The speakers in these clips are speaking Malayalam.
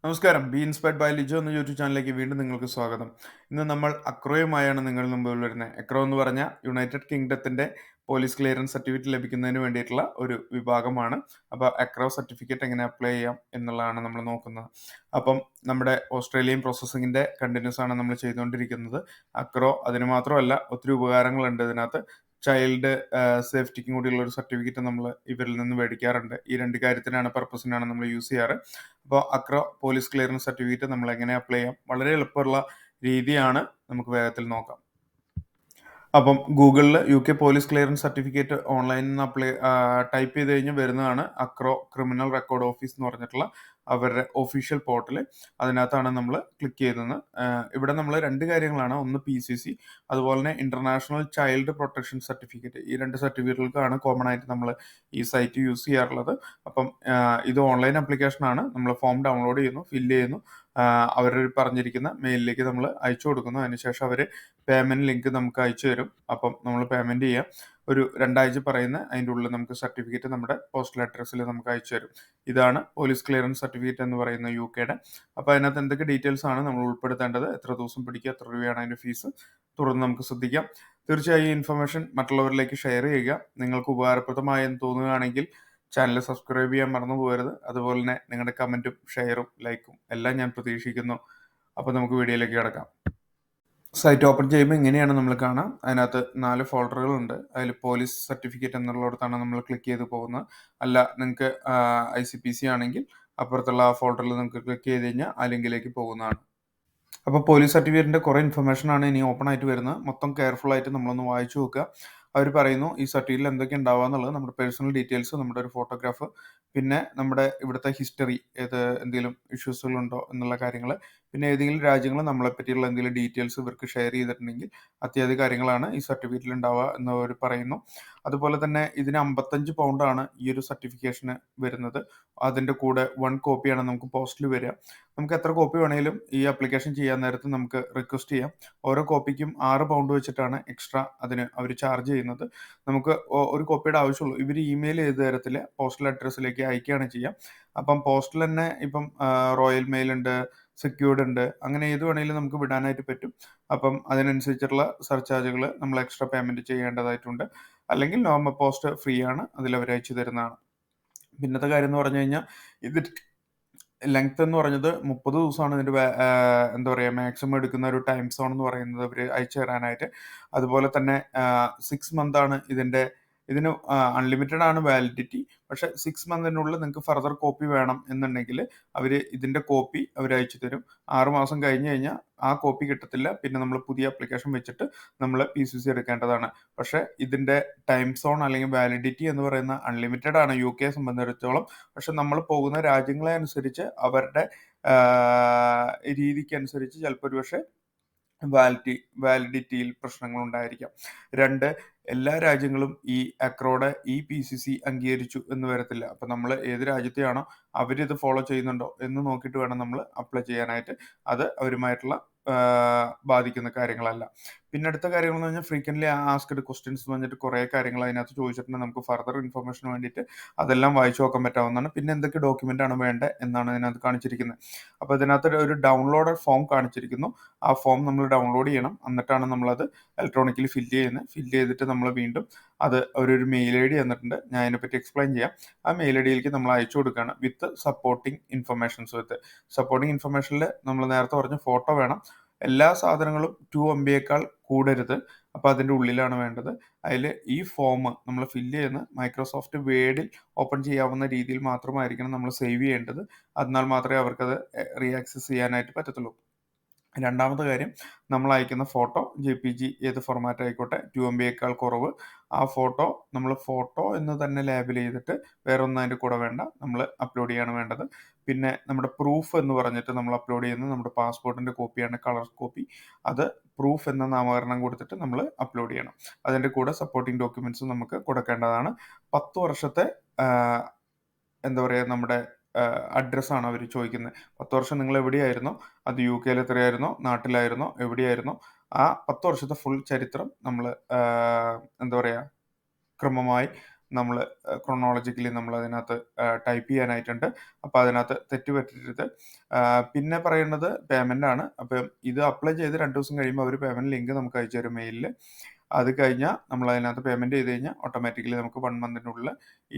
നമസ്കാരം. ബി ഇൻസ്പയർഡ് ബൈ ലിജോ എന്ന യൂട്യൂബ് ചാനലിലേക്ക് വീണ്ടും നിങ്ങൾക്ക് സ്വാഗതം. ഇന്ന് നമ്മൾ അക്രോയുമായാണ് നിങ്ങളുടെ മുമ്പിൽ വരുന്നത്. അക്രോ എന്ന് പറഞ്ഞാൽ യുണൈറ്റഡ് കിങ്ഡത്തിന്റെ പോലീസ് ക്ലിയറൻസ് സർട്ടിഫിക്കറ്റ് ലഭിക്കുന്നതിന് വേണ്ടിയിട്ടുള്ള ഒരു വിഭാഗമാണ്. അപ്പോൾ അക്രോ സർട്ടിഫിക്കറ്റ് എങ്ങനെ അപ്ലൈ ചെയ്യാം എന്നുള്ളതാണ് നമ്മൾ നോക്കുന്നത്. അപ്പം നമ്മുടെ ഓസ്ട്രേലിയൻ പ്രോസസ്സിങ്ങിന്റെ കണ്ടിന്യൂസ് ആണ് നമ്മൾ ചെയ്തുകൊണ്ടിരിക്കുന്നത്. അക്രോ അതിന് മാത്രമല്ല ഒത്തിരി ഉപകാരങ്ങളുണ്ട് ഇതിനകത്ത്. ചൈൽഡ് സേഫ്റ്റിക്കും കൂടിയുള്ള ഒരു സർട്ടിഫിക്കറ്റ് നമ്മൾ ഇവരിൽ നിന്ന് മേടിക്കാറുണ്ട്. ഈ രണ്ട് പർപ്പസിനാണ് നമ്മൾ യൂസ് ചെയ്യാറ്. അപ്പോൾ അക്രോ പോലീസ് ക്ലിയറൻസ് സർട്ടിഫിക്കറ്റ് നമ്മൾ എങ്ങനെ അപ്ലൈ ചെയ്യാം, വളരെ എളുപ്പമുള്ള രീതിയാണ്. നമുക്ക് വേഗത്തിൽ നോക്കാം. അപ്പം ഗൂഗിളിൽ UK പോലീസ് ക്ലിയറൻസ് സർട്ടിഫിക്കറ്റ് ഓൺലൈനിൽ നിന്ന് ടൈപ്പ് ചെയ്ത് കഴിഞ്ഞ് വരുന്നതാണ് അക്രോ ക്രിമിനൽ റെക്കോർഡ് ഓഫീസ് എന്ന് പറഞ്ഞിട്ടുള്ള അവരുടെ ഒഫീഷ്യൽ പോർട്ടൽ. അതിനകത്താണ് നമ്മൾ ക്ലിക്ക് ചെയ്തത്. ഇവിടെ നമ്മൾ രണ്ട് കാര്യങ്ങളാണ്, ഒന്ന് PCC, അതുപോലെ തന്നെ ഇന്റർനാഷണൽ ചൈൽഡ് പ്രൊട്ടക്ഷൻ സർട്ടിഫിക്കറ്റ്. ഈ രണ്ട് സർട്ടിഫിക്കറ്റുകൾക്കാണ് കോമൺ ആയിട്ട് നമ്മൾ ഈ സൈറ്റ് യൂസ് ചെയ്യാറുള്ളത്. അപ്പം ഇത് ഓൺലൈൻ ആപ്ലിക്കേഷൻ ആണ്. നമ്മൾ ഫോം ഡൗൺലോഡ് ചെയ്യുന്നു, ഫില്ല് ചെയ്യുന്നു, അവർ പറഞ്ഞിരിക്കുന്ന മെയിലിലേക്ക് നമ്മൾ അയച്ചു കൊടുക്കുന്നു. അതിനുശേഷം അവർ പേയ്മെന്റ് ലിങ്ക് നമുക്ക് അയച്ചു തരും. അപ്പം നമ്മൾ പേയ്മെന്റ് ചെയ്യാം. ഒരു 2 ആഴ്ച പറയുന്ന അതിൻ്റെ ഉള്ളിൽ നമുക്ക് സർട്ടിഫിക്കറ്റ് നമ്മുടെ പോസ്റ്റൽ അഡ്രസ്സിൽ നമുക്ക് അയച്ചു തരും. ഇതാണ് പോലീസ് ക്ലിയറൻസ് സർട്ടിഫിക്കറ്റ് എന്ന് പറയുന്ന UKയുടെ. അപ്പോൾ അതിനകത്ത് എന്തൊക്കെ ഡീറ്റെയിൽസ് ആണ് നമ്മൾ ഉൾപ്പെടുത്തേണ്ടത്, എത്ര ദിവസം പിടിക്കുക, എത്ര രൂപയാണ് അതിൻ്റെ ഫീസ്, തുടർന്ന് നമുക്ക് ശ്രദ്ധിക്കാം. തീർച്ചയായും ഈ ഇൻഫർമേഷൻ മറ്റുള്ളവരിലേക്ക് ഷെയർ ചെയ്യുക. നിങ്ങൾക്ക് ഉപകാരപ്രദമായെന്ന് തോന്നുകയാണെങ്കിൽ ചാനൽ സബ്സ്ക്രൈബ് ചെയ്യാൻ മറന്നു പോകരുത്. അതുപോലെ തന്നെ നിങ്ങളുടെ കമൻറ്റും ഷെയറും ലൈക്കും എല്ലാം ഞാൻ പ്രതീക്ഷിക്കുന്നു. അപ്പോൾ നമുക്ക് വീഡിയോയിലേക്ക് കിടക്കാം. സൈറ്റ് ഓപ്പൺ ചെയ്യുമ്പോൾ ഇങ്ങനെയാണ് നമ്മൾ കാണാം. അതിനകത്ത് 4 ഫോൾഡറുകളുണ്ട്. അതിൽ പോലീസ് സർട്ടിഫിക്കറ്റ് എന്നുള്ളിടത്താണ് നമ്മൾ ക്ലിക്ക് ചെയ്ത് പോകുന്നത്. അല്ല, നിങ്ങൾക്ക് ICPC ആണെങ്കിൽ അപ്പുറത്തുള്ള ആ ഫോൾഡറിൽ നിങ്ങൾക്ക് ക്ലിക്ക് ചെയ്ത് കഴിഞ്ഞാൽ ആ ലിങ്കിലേക്ക് പോകുന്നതാണ്. അപ്പോൾ പോലീസ് സർട്ടിഫിക്കറ്റിൻ്റെ കുറേ ഇൻഫർമേഷൻ ആണ് ഇനി ഓപ്പൺ ആയിട്ട് വരുന്നത്. മൊത്തം കെയർഫുൾ ആയിട്ട് നമ്മളൊന്ന് വായിച്ചു നോക്കുക. അവർ പറയുന്നു ഈ സർട്ടിഫിക്കറ്റിൽ എന്തൊക്കെ ഉണ്ടാവുക എന്നുള്ളത്. നമ്മുടെ പേഴ്സണൽ ഡീറ്റെയിൽസ്, നമ്മുടെ ഒരു ഫോട്ടോഗ്രാഫ്, പിന്നെ നമ്മുടെ ഇവിടുത്തെ ഹിസ്റ്ററി, എന്തെങ്കിലും ഇഷ്യൂസുകളുണ്ടോ എന്നുള്ള കാര്യങ്ങൾ, പിന്നെ ഏതെങ്കിലും രാജ്യങ്ങൾ നമ്മളെ പറ്റിയുള്ള എന്തെങ്കിലും ഡീറ്റെയിൽസ് ഇവർക്ക് ഷെയർ ചെയ്തിട്ടുണ്ടെങ്കിൽ അത്യാവശ്യ കാര്യങ്ങളാണ് ഈ സർട്ടിഫിക്കറ്റിൽ ഉണ്ടാവുക എന്ന് അവർ പറയുന്നു. അതുപോലെ തന്നെ ഇതിന് 55 പൗണ്ടാണ് ഈ ഒരു സർട്ടിഫിക്കേഷന് വരുന്നത്. അതിൻ്റെ കൂടെ 1 കോപ്പിയാണ് നമുക്ക് പോസ്റ്റിൽ വരിക. നമുക്ക് എത്ര കോപ്പി വേണമെങ്കിലും ഈ ആപ്ലിക്കേഷൻ ചെയ്യാൻ നേരത്ത് നമുക്ക് റിക്വസ്റ്റ് ചെയ്യാം. ഓരോ കോപ്പിക്കും 6 പൗണ്ട് വെച്ചിട്ടാണ് എക്സ്ട്രാ അതിന് അവർ ചാർജ് ചെയ്യുന്നത്. നമുക്ക് ഒരു കോപ്പിയുടെ ആവശ്യമുള്ളൂ. ഇവർ ഇമെയിൽ ചെയ്ത് തരത്തില്ല, പോസ്റ്റൽ അഡ്രസ്സിലേക്ക് അയക്കുകയാണ് ചെയ്യുക. അപ്പം പോസ്റ്റിൽ തന്നെ ഇപ്പം റോയൽ മെയിൽ ഉണ്ട്, സെക്യൂർഡ് ഉണ്ട്, അങ്ങനെ ഏത് വേണമെങ്കിലും നമുക്ക് വിടാനായിട്ട് പറ്റും. അപ്പം അതിനനുസരിച്ചുള്ള സർചാർജുകൾ നമ്മൾ എക്സ്ട്രാ പേയ്മെൻറ്റ് ചെയ്യേണ്ടതായിട്ടുണ്ട്. അല്ലെങ്കിൽ നോർമൽ പോസ്റ്റ് ഫ്രീ ആണ്, അതിൽ അവർ അയച്ചു തരുന്നതാണ്. പിന്നത്തെ കാര്യം എന്ന് പറഞ്ഞു കഴിഞ്ഞാൽ ഇത് ലെങ്ത് എന്ന് പറഞ്ഞത് 30 ദിവസമാണ് ഇതിൻ്റെ എന്താ പറയുക മാക്സിമം എടുക്കുന്ന ഒരു ടൈം സോൺ എന്ന് പറയുന്നത് അവർ അയച്ചു തരാനായിട്ട്. അതുപോലെ തന്നെ 6 മന്താണ് ഇതിന് അൺലിമിറ്റഡ് ആണ് വാലിഡിറ്റി. പക്ഷെ 6 മന്തിനുള്ളിൽ നിങ്ങൾക്ക് ഫർദർ കോപ്പി വേണം എന്നുണ്ടെങ്കിൽ ഇതിൻ്റെ കോപ്പി അവർ അയച്ചു തരും. 6 മാസം കഴിഞ്ഞ് കഴിഞ്ഞാൽ ആ കോപ്പി കിട്ടത്തില്ല. പിന്നെ നമ്മൾ പുതിയ ആപ്ലിക്കേഷൻ വെച്ചിട്ട് നമ്മൾ PCC എടുക്കേണ്ടതാണ്. പക്ഷേ ഇതിൻ്റെ ടൈം സോൺ അല്ലെങ്കിൽ വാലിഡിറ്റി എന്ന് പറയുന്ന അൺലിമിറ്റഡ് ആണ് UK സംബന്ധിച്ചിടത്തോളം. പക്ഷെ നമ്മൾ പോകുന്ന രാജ്യങ്ങളെ അനുസരിച്ച് അവരുടെ രീതിക്കനുസരിച്ച് ചിലപ്പോൾ ഒരു പക്ഷേ വാലിഡിറ്റിയിൽ പ്രശ്നങ്ങൾ ഉണ്ടായിരിക്കാം. 2, എല്ലാ രാജ്യങ്ങളും ഈ അക്രോയുടെ ഈ PCC അംഗീകരിച്ചു എന്ന് വരത്തില്ല. അപ്പം നമ്മൾ ഏത് രാജ്യത്തെയാണോ അവരിത് ഫോളോ ചെയ്യുന്നുണ്ടോ എന്ന് നോക്കിയിട്ട് വേണം നമ്മൾ അപ്ലൈ ചെയ്യാനായിട്ട്. അത് അവരുമായിട്ടുള്ള ബാധിക്കുന്ന കാര്യങ്ങളല്ല. പിന്നെ അടുത്ത കാര്യങ്ങൾ എന്ന് പറഞ്ഞാൽ ഫ്രീക്വൻ്റ്ലി ആസ്ക്ഡ് ക്വസ്റ്റ്യൻസ് എന്ന് പറഞ്ഞിട്ട് കുറേ കാര്യങ്ങൾ അതിനകത്ത് ചോദിച്ചിട്ടുണ്ട്. നമുക്ക് ഫർദർ ഇൻഫർമേഷന് വേണ്ടിയിട്ട് അതെല്ലാം വായിച്ചു നോക്കാൻ പറ്റാവുന്നതാണ്. പിന്നെ എന്തൊക്കെ ഡോക്യുമെൻ്റ് ആണ് വേണ്ടത് എന്നാണ് ഇതിനകത്ത് കാണിച്ചിരിക്കുന്നത്. അപ്പോൾ ഇതിനകത്ത് ഒരു ഡൗൺലോഡഡ് ഫോം കാണിച്ചിരിക്കുന്നു. ആ ഫോം നമ്മൾ ഡൗൺലോഡ് ചെയ്യണം. എന്നിട്ടാണ് നമ്മളത് ഇലക്ട്രോണിക്കലി ഫില്ല് ചെയ്യുന്നത്. ഫില്ല് ചെയ്തിട്ട് നമ്മൾ വീണ്ടും അത് ഒരു മെയിൽ ID തന്നിട്ടുണ്ട്. ഞാൻ അതിനെപ്പറ്റി എക്സ്പ്ലെയിൻ ചെയ്യാം. ആ മെയിൽ IDയിലേക്ക് നമ്മൾ അയച്ചു കൊടുക്കുകയാണ് വിത്ത് സപ്പോർട്ടിങ് ഇൻഫർമേഷൻസ്. സപ്പോർട്ടിങ് ഇൻഫർമേഷനിൽ നമ്മൾ നേരത്തെ പറഞ്ഞ ഫോട്ടോ വേണം. എല്ലാ സാധനങ്ങളും 2 MBയേക്കാൾ കൂടരുത്. അപ്പോൾ അതിൻ്റെ ഉള്ളിലാണ് വേണ്ടത്. അതിൽ ഈ ഫോം നമ്മൾ ഫില്ല് ചെയ്യുന്ന മൈക്രോസോഫ്റ്റ് വേർഡിൽ ഓപ്പൺ ചെയ്യാവുന്ന രീതിയിൽ മാത്രമായിരിക്കണം നമ്മൾ സേവ് ചെയ്യേണ്ടത്. എന്നാൽ മാത്രമേ അവർക്കത് റീആക്സസ് ചെയ്യാനായിട്ട് പറ്റത്തുള്ളൂ. രണ്ടാമത്തെ കാര്യം, നമ്മൾ അയക്കുന്ന ഫോട്ടോ JPG ഏത് ഫോർമാറ്റ് ആയിക്കോട്ടെ, 2 MBയേക്കാൾ കുറവ്. ആ ഫോട്ടോ നമ്മൾ ഫോട്ടോ എന്ന് തന്നെ ലേബൽ ചെയ്തിട്ട് വേറെ ഒന്നും അതിൻ്റെ കൂടെ വേണ്ട, നമ്മൾ അപ്ലോഡ് ചെയ്യാണ് വേണ്ടത്. പിന്നെ നമ്മുടെ പ്രൂഫ് എന്ന് പറഞ്ഞിട്ട് നമ്മൾ അപ്ലോഡ് ചെയ്യുന്നത് നമ്മുടെ പാസ്പോർട്ടിൻ്റെ കോപ്പിയാണ്, കളർ കോപ്പി. അത് പ്രൂഫ് എന്ന നാമകരണം കൊടുത്തിട്ട് നമ്മൾ അപ്ലോഡ് ചെയ്യണം. അതിൻ്റെ കൂടെ സപ്പോർട്ടിംഗ് ഡോക്യുമെൻറ്റ്സും നമുക്ക് കൊടുക്കേണ്ടതാണ്. 10 വർഷത്തെ എന്താ പറയുക നമ്മുടെ അഡ്രസ്സാണ് അവർ ചോദിക്കുന്നത്. 10 വർഷം നിങ്ങൾ എവിടെയായിരുന്നോ, അത് UK എത്രയായിരുന്നോ, നാട്ടിലായിരുന്നോ, എവിടെയായിരുന്നോ, ആ 10 വർഷത്തെ ഫുൾ ചരിത്രം നമ്മൾ എന്താ പറയുക ക്രമമായി നമ്മൾ ക്രോണോളജിക്കലി നമ്മൾ അതിനകത്ത് ടൈപ്പ് ചെയ്യാനായിട്ടുണ്ട്. അപ്പോൾ അതിനകത്ത് തെറ്റ് പറ്റരുത്. പിന്നെ പറയുന്നത് പേയ്മെൻ്റ് ആണ്. അപ്പം ഇത് അപ്ലൈ ചെയ്ത് 2 ദിവസം കഴിയുമ്പോൾ അവർ പേയ്മെൻറ്റ് ലിങ്ക് നമുക്ക് അയച്ചു തരും മെയിലിൽ. അത് കഴിഞ്ഞാൽ നമ്മൾ അതിനകത്ത് പേയ്മെൻറ്റ് ചെയ്ത് കഴിഞ്ഞാൽ ഓട്ടോമാറ്റിക്കലി നമുക്ക് 1 മന്തിനുള്ളിൽ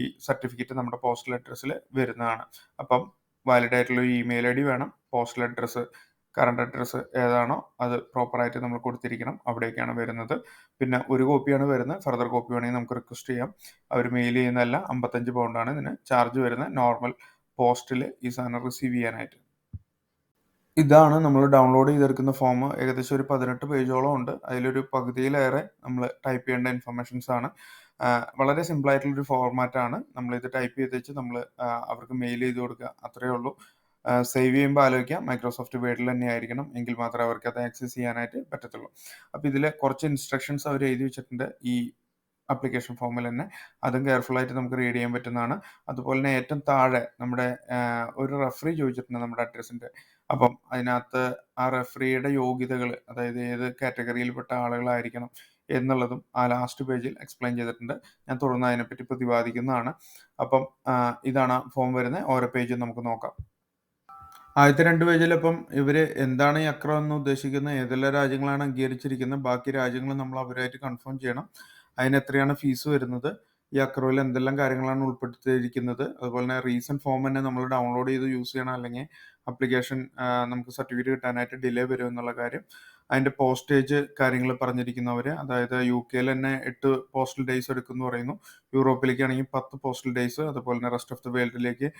ഈ സർട്ടിഫിക്കറ്റ് നമ്മുടെ പോസ്റ്റൽ അഡ്രസ്സിൽ വരുന്നതാണ്. അപ്പം വാലിഡ് ആയിട്ടുള്ള ഇമെയിൽ ഐ ഡി വേണം. പോസ്റ്റൽ അഡ്രസ്സ്, കറണ്ട് അഡ്രസ്സ് ഏതാണോ അത് പ്രോപ്പറായിട്ട് നമ്മൾ കൊടുത്തിരിക്കണം. അവിടേക്കാണ് വരുന്നത്. പിന്നെ ഒരു കോപ്പിയാണ് വരുന്നത്. ഫർദർ കോപ്പി വേണമെങ്കിൽ നമുക്ക് റിക്വസ്റ്റ് ചെയ്യാം. അവർ മെയിൽ ചെയ്യുന്നതല്ല. 55 പൗണ്ടാണ് ഇതിന് ചാർജ് വരുന്നത് നോർമൽ പോസ്റ്റിൽ ഈ സാധനം റിസീവ് ചെയ്യാനായിട്ട്. ഇതാണ് നമ്മൾ ഡൗൺലോഡ് ചെയ്തെടുക്കുന്ന ഫോം. ഏകദേശം ഒരു 18 പേജോളം ഉണ്ട്. അതിലൊരു പകുതിയിലേറെ നമ്മൾ ടൈപ്പ് ചെയ്യേണ്ട ഇൻഫർമേഷൻസ് ആണ്. വളരെ സിമ്പിൾ ആയിട്ടുള്ളൊരു ഫോർമാറ്റാണ്. നമ്മളിത് ടൈപ്പ് ചെയ്ത് വെച്ച് നമ്മൾ അവർക്ക് മെയിൽ ചെയ്ത് കൊടുക്കുക, അത്രയേ ഉള്ളൂ. സേവ് ചെയ്യുമ്പോൾ ആലോചിക്കാം മൈക്രോസോഫ്റ്റ് വേർഡിൽ തന്നെ ആയിരിക്കണം, എങ്കിൽ മാത്രമേ അവർക്ക് അത് ആക്സസ് ചെയ്യാനായിട്ട് പറ്റത്തുള്ളൂ. അപ്പോൾ ഇതിൽ കുറച്ച് ഇൻസ്ട്രക്ഷൻസ് അവർ എഴുതി വെച്ചിട്ടുണ്ട് ഈ ആപ്ലിക്കേഷൻ ഫോമിൽ തന്നെ. അതും കെയർഫുൾ ആയിട്ട് നമുക്ക് റീഡ് ചെയ്യാൻ പറ്റുന്നതാണ്. അതുപോലെ തന്നെ ഏറ്റവും താഴെ നമ്മുടെ ഒരു റെഫറി ചോദിച്ചിട്ടുണ്ട് നമ്മുടെ അഡ്രസ്സിൻ്റെ. അപ്പം അതിനകത്ത് ആ റെഫറിയുടെ യോഗ്യതകൾ, അതായത് ഏത് കാറ്റഗറിയിൽപ്പെട്ട ആളുകളായിരിക്കണം എന്നുള്ളതും ആ ലാസ്റ്റ് പേജിൽ എക്സ്പ്ലെയിൻ ചെയ്തിട്ടുണ്ട്. ഞാൻ തുടർന്ന് അതിനെപ്പറ്റി പ്രതിപാദിക്കുന്നതാണ്. അപ്പം ഇതാണ് ഫോം വരുന്നത്. ഓരോ പേജും നമുക്ക് നോക്കാം. ആദ്യത്തെ 2 പേജിലപ്പം ഇവർ എന്താണ് ഈ അക്രോ എന്ന് ഉദ്ദേശിക്കുന്നത്, ഏതെല്ലാം രാജ്യങ്ങളാണ് അംഗീകരിച്ചിരിക്കുന്നത്, ബാക്കി രാജ്യങ്ങൾ നമ്മൾ അവരായിട്ട് കൺഫേം ചെയ്യണം. അതിന് എത്രയാണ് ഫീസ് വരുന്നത്, ഈ അക്രോയിൽ എന്തെല്ലാം കാര്യങ്ങളാണ് ഉൾപ്പെടുത്തിയിരിക്കുന്നത്, അതുപോലെ തന്നെ റീസെൻറ്റ് ഫോം തന്നെ നമ്മൾ ഡൗൺലോഡ് ചെയ്ത് യൂസ് ചെയ്യണം, അല്ലെങ്കിൽ ആപ്ലിക്കേഷൻ നമുക്ക് സർട്ടിഫിക്കറ്റ് കിട്ടാനായിട്ട് ഡിലേ വരും എന്നുള്ള കാര്യം. അതിൻ്റെ പോസ്റ്റേജ് കാര്യങ്ങൾ പറഞ്ഞിരിക്കുന്നവർ, അതായത് UK തന്നെ 8 പോസ്റ്റൽ ഡേയ്സ് എടുക്കുമെന്ന് പറയുന്നു. യൂറോപ്പിലേക്കാണെങ്കിൽ 10 പോസ്റ്റൽ ഡേയ്സ്, അതുപോലെ തന്നെ റെസ്റ്റ് ഓഫ് ദ വേൾഡിലേക്ക്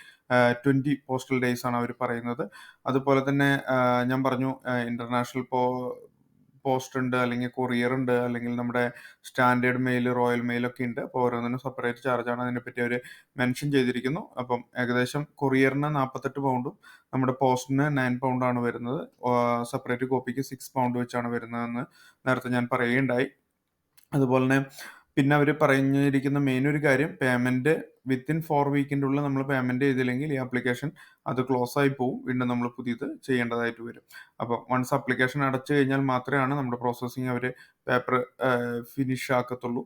20 പോസ്റ്റൽ ഡേയ്സ് ആണ് അവർ പറയുന്നത്. അതുപോലെ തന്നെ ഞാൻ പറഞ്ഞു ഇൻ്റർനാഷണൽ പോസ്റ്റ് ഉണ്ട്, അല്ലെങ്കിൽ കൊറിയർ ഉണ്ട്, അല്ലെങ്കിൽ നമ്മുടെ സ്റ്റാൻഡേർഡ് മെയിൽ, റോയൽ മെയിലൊക്കെ ഉണ്ട്. അപ്പോൾ ഓരോന്നിനും സെപ്പറേറ്റ് ചാർജാണ്. അതിനെപ്പറ്റി അവർ മെൻഷൻ ചെയ്തിരിക്കുന്നു. അപ്പം ഏകദേശം കൊറിയറിന് 48 പൗണ്ടും നമ്മുടെ പോസ്റ്റിന് 9 പൗണ്ടാണ് വരുന്നത്. സെപ്പറേറ്റ് കോപ്പിക്ക് 6 പൗണ്ട് വെച്ചാണ് വരുന്നതെന്ന് നേരത്തെ ഞാൻ പറയുകയുണ്ടായി. അതുപോലെ തന്നെ പിന്നെ അവർ പറഞ്ഞിരിക്കുന്ന മെയിൻ ഒരു കാര്യം, പേയ്മെൻറ്റ് വിത്തിൻ 4 വീക്കിൻ്റെ ഉള്ളിൽ നമ്മൾ പേയ്മെൻറ്റ് ചെയ്തില്ലെങ്കിൽ ഈ ആപ്ലിക്കേഷൻ അത് ക്ലോസ് ആയി പോവും. വീണ്ടും നമ്മൾ പുതിയത് ചെയ്യേണ്ടതായിട്ട് വരും. അപ്പോൾ വൺസ് ആപ്ലിക്കേഷൻ അടച്ചു കഴിഞ്ഞാൽ മാത്രമാണ് നമ്മുടെ പ്രോസസ്സിങ് അവർ പേപ്പർ ഫിനിഷ് ആക്കത്തുള്ളൂ.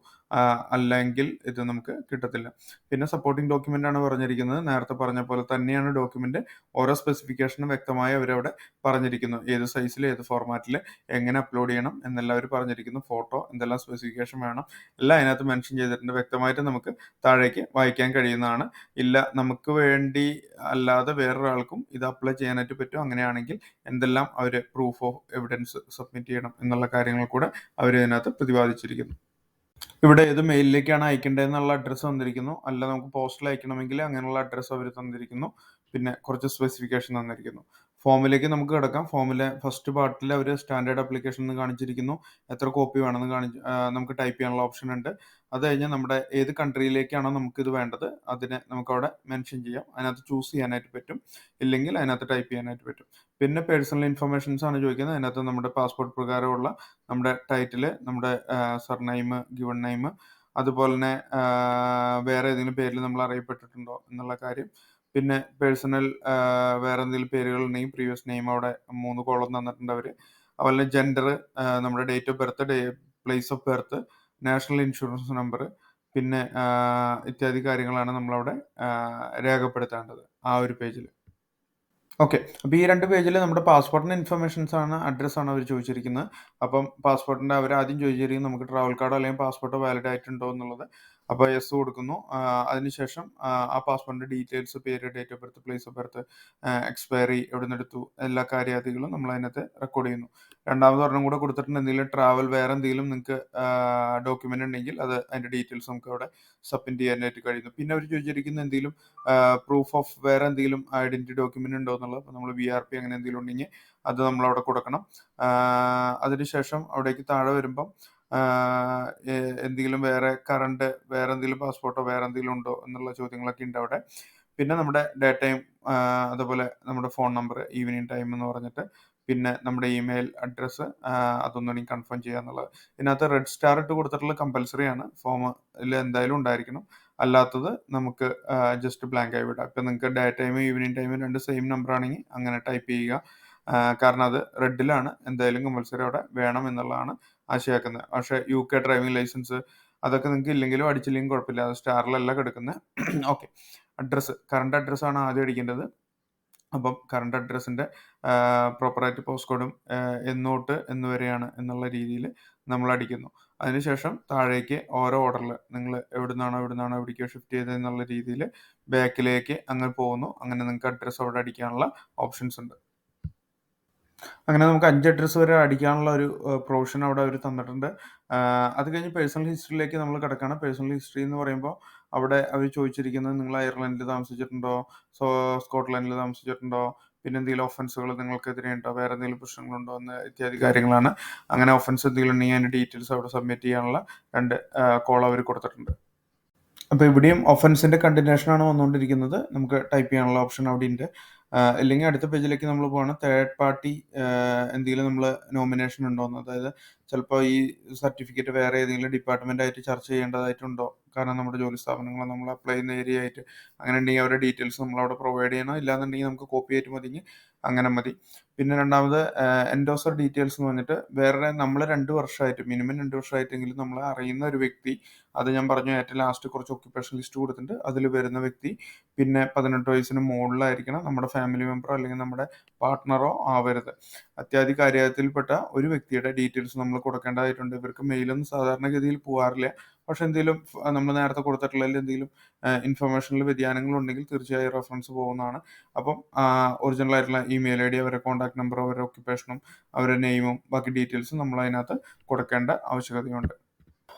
അല്ലെങ്കിൽ ഇത് നമുക്ക് കിട്ടത്തില്ല. പിന്നെ സപ്പോർട്ടിംഗ് ഡോക്യുമെൻ്റ് ആണ് പറഞ്ഞിരിക്കുന്നത്. നേരത്തെ പറഞ്ഞ പോലെ തന്നെയാണ് ഡോക്യുമെൻ്റ്. ഓരോ സ്പെസിഫിക്കേഷനും വ്യക്തമായി അവരവിടെ പറഞ്ഞിരിക്കുന്നു. ഏത് സൈസിൽ, ഏത് ഫോർമാറ്റിൽ, എങ്ങനെ അപ്ലോഡ് ചെയ്യണം എന്നെല്ലാം അവർ പറഞ്ഞിരിക്കുന്നു. ഫോട്ടോ, എന്തെല്ലാം സ്പെസിഫിക്കേഷൻ വേണം, എല്ലാം അതിനകത്ത് മെൻഷൻ ചെയ്തിട്ടുണ്ട്. വ്യക്തമായിട്ട് നമുക്ക് താഴേക്ക് വായിക്കാൻ കഴിയുന്നതാണ്. ഇല്ല നമുക്ക് വേണ്ടി അല്ലാതെ വേറൊരാൾക്കും ഇത് അപ്ലൈ ചെയ്യാനായിട്ട് പറ്റും, അങ്ങനെയാണെങ്കിൽ എന്തെല്ലാം അവർ പ്രൂഫ് ഓഫ് എവിഡൻസ് സബ്മിറ്റ് ചെയ്യണം എന്നുള്ള കാര്യങ്ങൾ കൂടെ അവർ ഇതിനകത്ത് പ്രതിപാദിച്ചിരിക്കുന്നു. ഇവിടെ ഏത് മെയിലിലേക്കാണ് അയക്കേണ്ടതെന്നുള്ള അഡ്രസ്സ് തന്നിരിക്കുന്നു. അല്ല നമുക്ക് പോസ്റ്റിൽ അയക്കണമെങ്കിൽ അങ്ങനെയുള്ള അഡ്രസ്സ് അവർ തന്നിരിക്കുന്നു. പിന്നെ കുറച്ച് സ്പെസിഫിക്കേഷൻ തന്നിരിക്കുന്നു. ഫോമിലേക്ക് നമുക്ക് കിടക്കാം. ഫോമിലെ ഫസ്റ്റ് പാർട്ടിൽ അവർ സ്റ്റാൻഡേർഡ് ആപ്ലിക്കേഷൻ എന്ന് കാണിച്ചിരിക്കുന്നു. എത്ര കോപ്പി വേണമെന്ന് നമുക്ക് ടൈപ്പ് ചെയ്യാനുള്ള ഓപ്ഷൻ ഉണ്ട്. അത് കഴിഞ്ഞ് നമ്മുടെ ഏത് കൺട്രിയിലേക്കാണോ നമുക്കിത് വേണ്ടത് അതിനെ നമുക്കവിടെ മെൻഷൻ ചെയ്യാം. അതിനകത്ത് ചൂസ് ചെയ്യാനായിട്ട് പറ്റും, ഇല്ലെങ്കിൽ അതിനകത്ത് ടൈപ്പ് ചെയ്യാനായിട്ട് പറ്റും. പിന്നെ പേഴ്സണൽ ഇൻഫർമേഷൻസ് ആണ് ചോദിക്കുന്നത്. അതിനകത്ത് നമ്മുടെ പാസ്പോർട്ട് പ്രകാരമുള്ള നമ്മുടെ ടൈറ്റിൽ, നമ്മുടെ സർനെയിം, ഗിവൺ നെയിം, അതുപോലെ തന്നെ വേറെ ഏതെങ്കിലും പേരിൽ നമ്മൾ അറിയപ്പെട്ടിട്ടുണ്ടോ എന്നുള്ള കാര്യം. പിന്നെ പേഴ്സണൽ വേറെ എന്തെങ്കിലും പേരുകൾ ഉണ്ടെങ്കിൽ പ്രീവിയസ് നെയിം അവിടെ 3 കോളം തന്നിട്ടുണ്ട് അവർ. അതുപോലെ ജെൻഡർ, നമ്മുടെ date of birth, place of birth, national insurance number, പിന്നെ ഇത്യാദി കാര്യങ്ങളാണ് നമ്മളവിടെ രേഖപ്പെടുത്തേണ്ടത് ആ ഒരു പേജിൽ. ഓക്കെ. അപ്പോൾ ഈ 2 പേജിൽ നമ്മുടെ പാസ്പോർട്ടിൻ്റെ ഇൻഫർമേഷൻസ് ആണ്, അഡ്രസ്സാണ് അവർ ചോദിച്ചിരിക്കുന്നത്. അപ്പം പാസ്പോർട്ടിൻ്റെ അവർ ആദ്യം ചോദിച്ചിരിക്കുന്നത് നമുക്ക് ട്രാവൽ കാർഡോ അല്ലെങ്കിൽ പാസ്പോർട്ടോ വാലിഡ് ആയിട്ടുണ്ടോ എന്നുള്ളത്. അപ്പോൾ യെസ് കൊടുക്കുന്നു. അതിനുശേഷം ആ പാസ്പോർട്ടിൻ്റെ ഡീറ്റെയിൽസ്, പേര്, date of birth, place of birth, expiry, എവിടെ നിന്ന് എടുത്തു, എല്ലാ കാര്യാദികളും നമ്മൾ അതിനകത്ത് റെക്കോർഡ് ചെയ്യുന്നു. രണ്ടാമത് ഒരെണ്ണം കൂടെ കൊടുത്തിട്ടുണ്ട്, എന്തെങ്കിലും ട്രാവൽ വേറെ എന്തെങ്കിലും നിങ്ങൾക്ക് ഡോക്യുമെൻ്റ് ഉണ്ടെങ്കിൽ അത് അതിൻ്റെ ഡീറ്റെയിൽസ് നമുക്ക് അവിടെ സബ്മിറ്റ് ചെയ്യാനായിട്ട് കഴിയുന്നു. പിന്നെ അവർ ചോദിച്ചിരിക്കുന്ന എന്തെങ്കിലും പ്രൂഫ് ഓഫ് വേറെ എന്തെങ്കിലും ഐഡൻറ്റിറ്റി ഡോക്യുമെൻ്റ് ഉണ്ടോ എന്നുള്ളത്. അപ്പോൾ നമ്മൾ VRP അങ്ങനെ എന്തെങ്കിലും ഉണ്ടെങ്കിൽ അത് നമ്മളവിടെ കൊടുക്കണം. അതിനുശേഷം അവിടേക്ക് താഴെ വരുമ്പം എന്തെങ്കിലും വേറെ കറണ്ട്, വേറെ എന്തെങ്കിലും പാസ്പോർട്ടോ വേറെ എന്തെങ്കിലും ഉണ്ടോ എന്നുള്ള ചോദ്യങ്ങളൊക്കെ ഉണ്ട് അവിടെ. പിന്നെ നമ്മുടെ ഡേ ടൈം, അതുപോലെ നമ്മുടെ ഫോൺ നമ്പർ, ഈവനിങ് ടൈം എന്ന് പറഞ്ഞിട്ട്, പിന്നെ നമ്മുടെ ഇമെയിൽ അഡ്രസ്സ്, അതൊന്നും കൺഫേം ചെയ്യുക എന്നുള്ളത്. ഇതിനകത്ത് റെഡ് സ്റ്റാർ ഇട്ട് കൊടുത്തിട്ടുള്ള കമ്പൽസറി ആണ്. ഫോമിൽ എന്തായാലും ഉണ്ടായിരിക്കണം. അല്ലാത്തത് നമുക്ക് ജസ്റ്റ് ബ്ലാങ്ക് ആയി വിടാം. ഇപ്പം നിങ്ങൾക്ക് ഡേ ടൈമും ഈവനിങ് ടൈമും 2 സെയിം നമ്പർ ആണെങ്കിൽ അങ്ങനെ ടൈപ്പ് ചെയ്യുക. കാരണം അത് റെഡിലാണ്, എന്തായാലും കമ്പൽസറി അവിടെ വേണം എന്നുള്ളതാണ് ആശയാക്കുന്നത്. പക്ഷേ UK ഡ്രൈവിംഗ് ലൈസൻസ്, അതൊക്കെ നിങ്ങൾക്ക് ഇല്ലെങ്കിലും അടിച്ചില്ലെങ്കിലും കുഴപ്പമില്ല. അത് സ്റ്റാറിലല്ല കിടക്കുന്നത്. ഓക്കെ. അഡ്രസ്സ്, കറണ്ട് അഡ്രസ്സാണ് ആദ്യം അടിക്കേണ്ടത്. അപ്പം കറണ്ട് അഡ്രസ്സിൻ്റെ പ്രോപ്പറായിട്ട് പോസ്റ്റ് കോഡും എന്ന് തൊട്ട് എന്ന് വരെയാണ് എന്നുള്ള രീതിയിൽ നമ്മൾ അടിക്കുന്നു. അതിനുശേഷം താഴേക്ക് ഓരോ ഓർഡറിൽ നിങ്ങൾ എവിടുന്നാണോ എവിടേക്കോ ഷിഫ്റ്റ് ചെയ്തത് എന്നുള്ള രീതിയിൽ ബാക്കിലേക്ക് അങ്ങനെ പോകുന്നു. അങ്ങനെ നിങ്ങൾക്ക് അഡ്രസ്സ് അവിടെ അടിക്കാനുള്ള ഓപ്ഷൻസ് ഉണ്ട്. അങ്ങനെ നമുക്ക് 5 അഡ്രസ്സ് വരെ അടിക്കാനുള്ള ഒരു പ്രൊവിഷൻ അവിടെ അവർ തന്നിട്ടുണ്ട്. അത് കഴിഞ്ഞ് പേഴ്സണൽ ഹിസ്റ്ററിയിലേക്ക് നമ്മൾ കിടക്കുകയാണ്. പേഴ്സണൽ ഹിസ്റ്ററി എന്ന് പറയുമ്പോൾ അവിടെ അവർ ചോദിച്ചിരിക്കുന്നത് നിങ്ങൾ അയർലൻഡിൽ താമസിച്ചിട്ടുണ്ടോ, സ്കോട്ട്ലൻഡിൽ താമസിച്ചിട്ടുണ്ടോ, പിന്നെ എന്തെങ്കിലും ഒഫൻസുകൾ നിങ്ങൾക്കെതിരെ ഉണ്ടോ, വേറെ എന്തെങ്കിലും പ്രശ്നങ്ങളുണ്ടോ എന്ന് ഇത്യാദി കാര്യങ്ങളാണ്. അങ്ങനെ ഒഫൻസ് എന്തെങ്കിലും ഉണ്ടെങ്കിൽ അതിൻ്റെ ഡീറ്റെയിൽസ് അവിടെ സബ്മിറ്റ് ചെയ്യാനുള്ള 2 കോൾ അവർ കൊടുത്തിട്ടുണ്ട്. അപ്പോൾ ഇവിടെയും ഒഫൻസിൻ്റെ കണ്ടിന്യൂഷനാണ് വന്നുകൊണ്ടിരിക്കുന്നത്. നമുക്ക് ടൈപ്പ് ചെയ്യാനുള്ള ഓപ്ഷൻ അവിടെ ഉണ്ട്. അല്ലെങ്കിൽ അടുത്ത പേജിലേക്ക് നമ്മൾ പോവാണ്. തേർഡ് പാർട്ടി എന്തെങ്കിലും നമ്മൾ നോമിനേഷൻ ഉണ്ടോയെന്ന്. അതായത് ചിലപ്പോൾ ഈ സർട്ടിഫിക്കറ്റ് വേറെ ഏതെങ്കിലും ഡിപ്പാർട്ട്മെൻറ്റായിട്ട് ചർച്ച ചെയ്യേണ്ടതായിട്ടുണ്ടോ, കാരണം നമ്മുടെ ജോലി സ്ഥാപനങ്ങൾ നമ്മൾ അപ്ലൈ ചെയ്യുന്ന ഏരിയ ആയിട്ട്. അങ്ങനെ ഉണ്ടെങ്കിൽ അവരുടെ ഡീറ്റെയിൽസ് നമ്മളവിടെ പ്രൊവൈഡ് ചെയ്യണം. ഇല്ലാന്നുണ്ടെങ്കിൽ നമുക്ക് കോപ്പി ആയിട്ട് മതിയെങ്കിൽ അങ്ങനെ മതി. പിന്നെ രണ്ടാമത് എൻഡോസർ ഡീറ്റെയിൽസ് എന്ന് പറഞ്ഞിട്ട് വേറെ നമ്മൾ 2 വർഷമായിട്ട് മിനിമം 2 വർഷമായിട്ടെങ്കിലും നമ്മളെ അറിയുന്ന ഒരു വ്യക്തി, അത് ഞാൻ പറഞ്ഞു ഏറ്റവും ലാസ്റ്റ് കുറച്ച് ഒക്യുപ്പേഷൻ ലിസ്റ്റ് കൊടുത്തിട്ടുണ്ട്, അതിൽ വരുന്ന വ്യക്തി പിന്നെ 18 വയസ്സിന് മുകളിലായിരിക്കണം, നമ്മുടെ ഫാമിലി മെമ്പറോ അല്ലെങ്കിൽ നമ്മുടെ പാർട്ട്ണറോ ആവരുത്. അത്യാധി കാര്യത്തിൽപ്പെട്ട ഒരു വ്യക്തിയുടെ ഡീറ്റെയിൽസ് നമ്മൾ കൊടുക്കേണ്ടതായിട്ടുണ്ട്. ഇവർക്ക് മെയിലൊന്നും സാധാരണഗതിയിൽ പോകാറില്ല. പക്ഷെ എന്തെങ്കിലും നമ്മൾ നേരത്തെ കൊടുത്തിട്ടുള്ളതിൽ എന്തെങ്കിലും ഇൻഫർമേഷനിൽ വ്യതിയാനങ്ങളുണ്ടെങ്കിൽ തീർച്ചയായും റെഫറൻസ് പോകുന്നതാണ്. അപ്പം ഒറിജിനൽ ആയിട്ടുള്ള ഇമെയിൽ ഐ ഡി, അവരുടെ കോൺടാക്ട് നമ്പർ, അവരുടെ ഒക്യുപ്പേഷനും അവരുടെ നെയിമും ബാക്കി ഡീറ്റെയിൽസും നമ്മൾ അതിനകത്ത് കൊടുക്കേണ്ട ആവശ്യകതയുണ്ട്.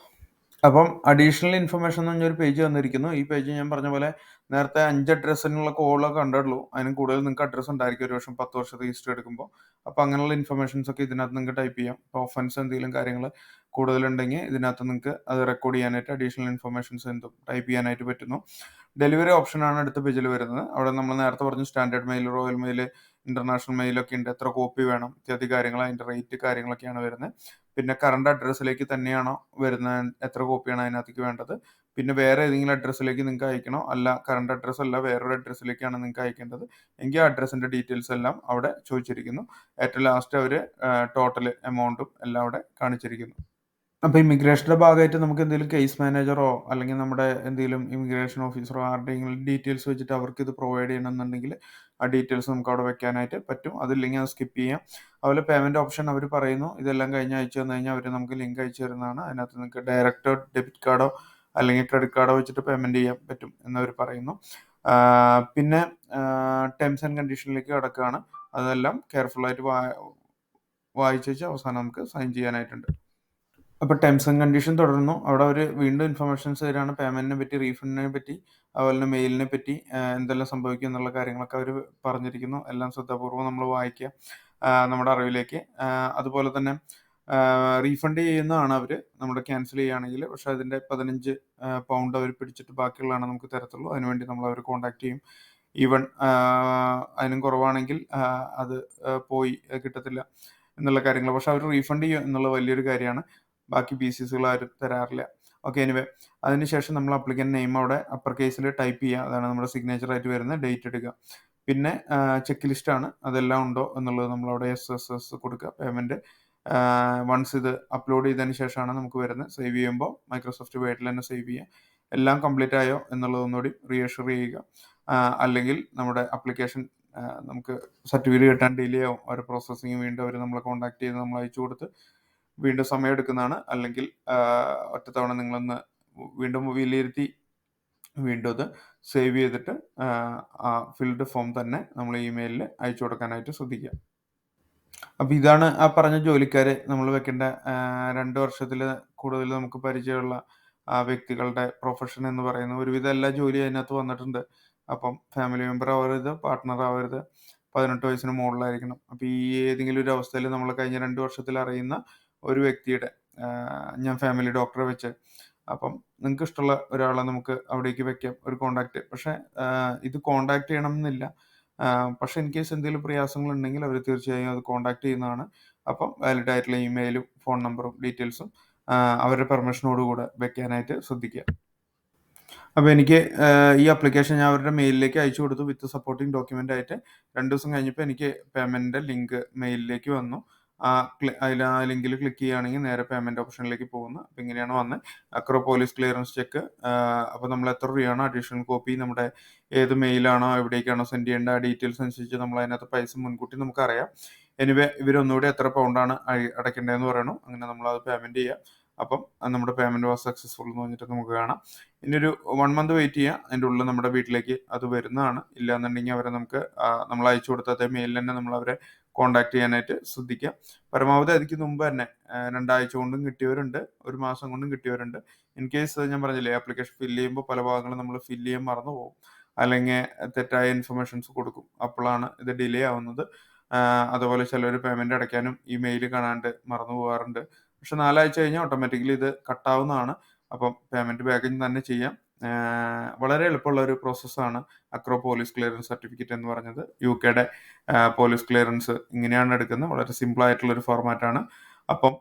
അപ്പം അഡീഷണൽ ഇൻഫർമേഷൻ എന്ന് പറഞ്ഞൊരു പേജ് വന്നിരിക്കുന്നു. ഈ പേജ് ഞാൻ പറഞ്ഞ പോലെ നേരത്തെ 5 അഡ്രസ്സിനുള്ള കോളൊക്കെ കണ്ടുള്ളൂ. അതിനും കൂടുതൽ നിങ്ങൾക്ക് അഡ്രസ്സ് ഉണ്ടായിരിക്കും ഒരു വർഷം 10 വർഷത്തെ ഹിസ്റ്ററി എടുക്കുമ്പോൾ. അപ്പോൾ അങ്ങനെയുള്ള ഇൻഫർമേഷൻസ് ഒക്കെ ഇതിനകത്ത് നിങ്ങൾക്ക് ടൈപ്പ് ചെയ്യാം. ഇപ്പോൾ ഒഫൻസ് എന്തെങ്കിലും കാര്യങ്ങൾ കൂടുതലുണ്ടെങ്കിൽ ഇതിനകത്ത് നിങ്ങൾക്ക് അത് റെക്കോർഡ് ചെയ്യാനായിട്ട് അഡീഷണൽ ഇൻഫർമേഷൻസ് എന്തും ടൈപ്പ് ചെയ്യാനായിട്ട് പറ്റുന്നു. ഡെലിവറി ഓപ്ഷനാണ് അടുത്ത പേജിൽ വരുന്നത്. അവിടെ നമ്മൾ നേരത്തെ പറഞ്ഞു standard mail, royal mail, international മെയിലൊക്കെ ഉണ്ട്. എത്ര കോപ്പി വേണം ഇത്യാദി കാര്യങ്ങൾ, അതിൻ്റെ റേറ്റ് കാര്യങ്ങളൊക്കെയാണ് വരുന്നത്. പിന്നെ കറണ്ട് അഡ്രസ്സിലേക്ക് തന്നെയാണോ വരുന്നത്, എത്ര കോപ്പിയാണ് അതിനകത്തേക്ക് വേണ്ടത്, പിന്നെ വേറെ ഏതെങ്കിലും അഡ്രസ്സിലേക്ക് നിങ്ങൾക്ക് അയക്കണോ, അല്ല കറണ്ട് അഡ്രസ്സ് അല്ല വേറൊരു അഡ്രസ്സിലേക്കാണ് നിങ്ങൾക്ക് അയക്കേണ്ടത് എങ്കിൽ ആ അഡ്രസ്സിൻ്റെ ഡീറ്റെയിൽസ് എല്ലാം അവിടെ ചോദിച്ചിരിക്കുന്നു. ഏറ്റവും ലാസ്റ്റ് അവർ ടോട്ടൽ എമൗണ്ടും എല്ലാം അവിടെ കാണിച്ചിരിക്കുന്നു. അപ്പോൾ ഇമിഗ്രേഷൻ്റെ ഭാഗമായിട്ട് നമുക്ക് എന്തെങ്കിലും കേസ് മാനേജറോ അല്ലെങ്കിൽ നമ്മുടെ എന്തെങ്കിലും ഇമിഗ്രേഷൻ ഓഫീസറോ ആരുടെയെങ്കിലും ഡീറ്റെയിൽസ് വെച്ചിട്ട് അവർക്ക് ഇത് പ്രൊവൈഡ് ചെയ്യണമെന്നുണ്ടെങ്കിൽ ആ ഡീറ്റെയിൽസ് നമുക്ക് അവിടെ വെക്കാനായിട്ട് പറ്റും. അതില്ലെങ്കിൽ അത് സ്കിപ്പ് ചെയ്യാം. അതുപോലെ പേയ്മെൻറ്റ് ഓപ്ഷൻ അവർ പറയുന്നു ഇതെല്ലാം കഴിഞ്ഞ് അയച്ചു തന്നു കഴിഞ്ഞാൽ അവർ നമുക്ക് ലിങ്ക് അയച്ചു തരുന്നതാണ്. അതിനകത്ത് നിങ്ങൾക്ക് ഡയറക്റ്റ് ഡെബിറ്റ് കാർഡോ അല്ലെങ്കിൽ ക്രെഡിറ്റ് കാർഡോ വെച്ചിട്ട് പേയ്മെൻറ്റ് ചെയ്യാൻ പറ്റും എന്നവർ പറയുന്നു. പിന്നെ ടേംസ് ആൻഡ് കണ്ടീഷനിലേക്ക് കിടക്കുകയാണ്. അതെല്ലാം കെയർഫുള്ളായിട്ട് വായിച്ചു വെച്ച് അവസാനം നമുക്ക് സൈൻ ചെയ്യാനായിട്ടുണ്ട്. അപ്പോൾ ടേംസ് ആൻഡ് കണ്ടീഷൻ തുടരുന്നു. അവിടെ അവർ വീണ്ടും ഇൻഫർമേഷൻസ് തരാണ് പേയ്മെൻറ്റിനെ പറ്റി, റീഫണ്ടിനെ പറ്റി, അതുപോലെ തന്നെ മെയിലിനെ പറ്റി എന്തെല്ലാം സംഭവിക്കും എന്നുള്ള കാര്യങ്ങളൊക്കെ അവർ പറഞ്ഞിരിക്കുന്നു. എല്ലാം ശ്രദ്ധാപൂർവ്വം നമ്മൾ വായിക്കുക നമ്മുടെ അറിവിലേക്ക്. അതുപോലെ തന്നെ റീഫണ്ട് ചെയ്യുന്നതാണ് അവർ നമ്മുടെ ക്യാൻസൽ ചെയ്യുകയാണെങ്കിൽ. പക്ഷേ അതിൻ്റെ 15 പൗണ്ട് അവർ പിടിച്ചിട്ട് ബാക്കിയുള്ളതാണ് നമുക്ക് തരത്തുള്ളൂ. അതിനുവേണ്ടി നമ്മൾ അവർ കോൺടാക്ട് ചെയ്യും. ഈവൻ അതിനും കുറവാണെങ്കിൽ അത് പോയി കിട്ടത്തില്ല എന്നുള്ള കാര്യങ്ങൾ. പക്ഷെ അവർ റീഫണ്ട് ചെയ്യും എന്നുള്ള വലിയൊരു കാര്യമാണ്. ബാക്കി BCSകൾ ആരും തരാറില്ല. ഓക്കെ, എനിവേ അതിനുശേഷം നമ്മൾ അപ്ലിക്കൻ്റ് നെയിം അവിടെ അപ്പർ കേസിൽ ടൈപ്പ് ചെയ്യുക. അതാണ് നമ്മുടെ സിഗ്നേച്ചറായിട്ട് വരുന്ന ഡേറ്റ് എടുക്കുക. പിന്നെ ചെക്ക് ലിസ്റ്റാണ്, അതെല്ലാം ഉണ്ടോ എന്നുള്ളത് നമ്മളവിടെ എസ് കൊടുക്കുക. പേയ്മെൻറ്റ് വൺസ് ഇത് അപ്ലോഡ് ചെയ്തതിന് ശേഷമാണ് നമുക്ക് വരുന്നത്. സേവ് ചെയ്യുമ്പോൾ മൈക്രോസോഫ്റ്റ് വേർഡിൽ തന്നെ സേവ് ചെയ്യുക. എല്ലാം കംപ്ലീറ്റ് ആയോ എന്നുള്ളതൊന്നുകൂടി റീഅഷ്യൂർ ചെയ്യുക. അല്ലെങ്കിൽ നമ്മുടെ അപ്ലിക്കേഷൻ നമുക്ക് സർട്ടിഫിക്കറ്റ് കിട്ടാൻ ഡിലേ ആവും. അവരുടെ പ്രോസസ്സിങ് വീണ്ടും അവർ നമ്മളെ കോൺടാക്ട് ചെയ്ത് നമ്മൾ അയച്ചു കൊടുത്ത് വീണ്ടും സമയം എടുക്കുന്നതാണ്. അല്ലെങ്കിൽ ഒറ്റത്തവണ നിങ്ങളൊന്ന് വീണ്ടും വിലയിരുത്തി വീണ്ടും അത് സേവ് ചെയ്തിട്ട് ആ ഫിൽഡ് ഫോം തന്നെ നമ്മൾ ഇമെയിലിൽ അയച്ചു കൊടുക്കാനായിട്ട് ശ്രദ്ധിക്കുക. അപ്പോൾ ഇതാണ് ആ പറഞ്ഞ ജോലിക്കാർ നമ്മൾ വെക്കേണ്ട 2 വർഷത്തിൽ കൂടുതൽ നമുക്ക് പരിചയമുള്ള വ്യക്തികളുടെ പ്രൊഫഷൻ എന്ന് പറയുന്നത്. ഒരുവിധം എല്ലാ ജോലിയും അതിനകത്ത് വന്നിട്ടുണ്ട്. അപ്പം ഫാമിലി മെമ്പർ ആവരുത്, പാർട്ട്ണർ ആവരുത്, 18 വയസ്സിന് മുകളിലായിരിക്കണം. അപ്പോൾ ഈ ഏതെങ്കിലും ഒരു അവസ്ഥയിൽ നമ്മൾ കഴിഞ്ഞ 2 വർഷത്തിൽ അറിയുന്ന ഒരു വ്യക്തിയുടെ ഞാൻ ഫാമിലി ഡോക്ടറെ വെച്ച്, അപ്പം നിങ്ങൾക്ക് ഇഷ്ടമുള്ള ഒരാളെ നമുക്ക് അവിടേക്ക് വെക്കാം, ഒരു കോണ്ടാക്ട്. പക്ഷേ ഇത് കോണ്ടാക്ട് ചെയ്യണം എന്നില്ല. പക്ഷേ ഇൻ കേസ് എന്തെങ്കിലും പ്രയാസങ്ങളുണ്ടെങ്കിൽ അവർ തീർച്ചയായും അത് കോണ്ടാക്ട് ചെയ്യുന്നതാണ്. അപ്പം വാലിഡ് ആയിട്ടുള്ള ഇമെയിലും ഫോൺ നമ്പറും ഡീറ്റെയിൽസും അവരുടെ പെർമിഷനോടുകൂടെ വെക്കാനായിട്ട് ശ്രദ്ധിക്കുക. അപ്പോൾ എനിക്ക് ഈ ആപ്ലിക്കേഷൻ ഞാൻ അവരുടെ മെയിലിലേക്ക് അയച്ചു കൊടുത്തു വിത്ത് സപ്പോർട്ടിംഗ് ഡോക്യുമെൻ്റ് ആയിട്ട്. 2 ദിവസം കഴിഞ്ഞപ്പോൾ എനിക്ക് പേയ്മെൻറ്റിൻ്റെ ലിങ്ക് മെയിലിലേക്ക് വന്നു. ആ ലിങ്കിൽ ക്ലിക്ക് ചെയ്യുകയാണെങ്കിൽ നേരെ പേയ്മെന്റ് ഓപ്ഷനിലേക്ക് പോകുന്നു. അപ്പോൾ ഇങ്ങനെയാണ് വന്നത് അക്രോ പോലീസ് ക്ലിയറൻസ് ചെക്ക്. അപ്പോൾ നമ്മൾ എത്ര രൂപയാണോ അഡീഷണൽ കോപ്പി നമ്മുടെ ഏത് മെയിലാണോ എവിടേക്കാണോ സെൻഡ് ചെയ്യേണ്ട ആ ഡീറ്റെയിൽസ് അനുസരിച്ച് നമ്മൾ അതിനകത്ത് പൈസ മുൻകൂട്ടി നമുക്കറിയാം. എനിവേ ഇവരൊന്നുകൂടി എത്ര പൗണ്ടാണ് അടയ്ക്കേണ്ടതെന്ന് പറയണം. അങ്ങനെ നമ്മൾ അത് പേയ്മെന്റ് ചെയ്യുക. അപ്പം നമ്മുടെ പേയ്മെന്റ് വാസ് സക്സസ്ഫുൾ എന്ന് പറഞ്ഞിട്ട് നമുക്ക് കാണാം. ഇനി ഒരു 1 മന്ത് വെയിറ്റ് ചെയ്യുക. അതിൻ്റെ ഉള്ളിൽ നമ്മുടെ വീട്ടിലേക്ക് അത് വരുന്നതാണ്. ഇല്ലാന്നുണ്ടെങ്കിൽ അവരെ നമുക്ക് നമ്മൾ അയച്ചു കൊടുത്ത അതേ മെയിലിൽ തന്നെ നമ്മൾ അവരെ കോൺടാക്ട് ചെയ്യാനായിട്ട് ശ്രദ്ധിക്കുക. പരമാവധി അതിക്ക് മുമ്പ് തന്നെ 2 ആഴ്ച കൊണ്ടും കിട്ടിയവരുണ്ട്, 1 മാസം കൊണ്ടും കിട്ടിയവരുണ്ട്. ഇൻ കേസ് ഞാൻ പറഞ്ഞില്ലേ, ആപ്ലിക്കേഷൻ ഫില്ല് ചെയ്യുമ്പോൾ പല ഭാഗങ്ങളും നമ്മൾ ഫില്ല് ചെയ്യാൻ മറന്നു പോകും, അല്ലെങ്കിൽ തെറ്റായ ഇൻഫർമേഷൻസ് കൊടുക്കും. അപ്പോഴാണ് ഇത് ഡിലേ ആവുന്നത്. അതുപോലെ ചിലർ പേയ്മെന്റ് അടയ്ക്കാനും ഈ മെയിൽ കാണാണ്ട് മറന്നു പോകാറുണ്ട്. പക്ഷെ 4 ആഴ്ച കഴിഞ്ഞാൽ ഓട്ടോമാറ്റിക്കലി ഇത് കട്ടാവുന്നതാണ്. അപ്പം പേയ്മെന്റ് വേഗം തന്നെ ചെയ്യാം. വളരെ എളുപ്പമുള്ള ഒരു പ്രോസസ്സാണ് അക്രോ പോലീസ് ക്ലിയറൻസ് സർട്ടിഫിക്കറ്റ് എന്ന് പറഞ്ഞത്. UK പോലീസ് ക്ലിയറൻസ് ഇങ്ങനെയാണ് എടുക്കുന്നത്. വളരെ സിമ്പിൾ ആയിട്ടുള്ള ഒരു ഫോർമാറ്റാണ്. അപ്പം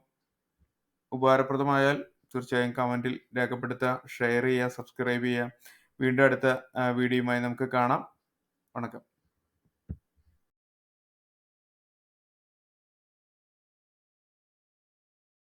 ഉപകാരപ്രദമായാൽ തീർച്ചയായും കമന്റിൽ രേഖപ്പെടുത്തുക, ഷെയർ ചെയ്യുക, സബ്സ്ക്രൈബ് ചെയ്യുക. വീണ്ടും അടുത്ത വീഡിയോയുമായി നമുക്ക് കാണാം. വണക്കം.